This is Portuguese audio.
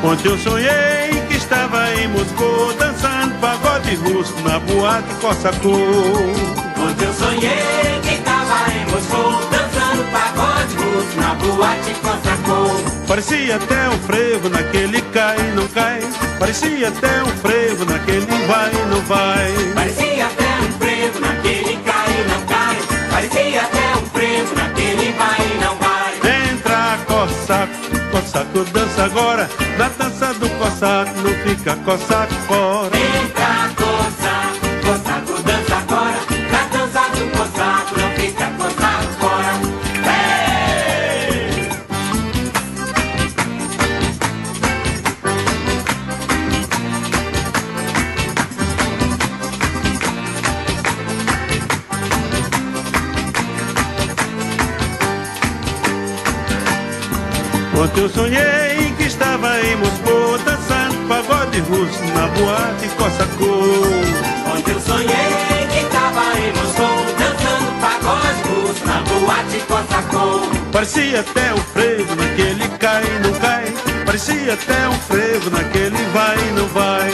Ontem eu sonhei que estava em Moscou, dançando pagode russo na boate Cossacô. Ontem eu sonhei que estava em Moscou, dançando pagode russo na boate Cossacô. Parecia até um frevo naquele cai e não cai. Parecia até um frevo naquele vai e não vai. Parecia até um frevo naquele cai e não cai. Parecia até um frevo naquele vai e não vai. Entra Cossaco, Cossaco dança agora. Na dança do Cossaco não fica Cossaco fora. Entra Cossaco, Cossaco dança agora. Na dança do Cossaco não fica Cossaco fora. Hey! Ontem eu sonhei que estava em Moscou, dançando pagode russo na boate Cossacô. Ontem eu sonhei que estava em Moscou, dançando pagode russo na boate Cossacô. Parecia até um frevo naquele cai e não cai. Parecia até um frevo naquele vai e não vai.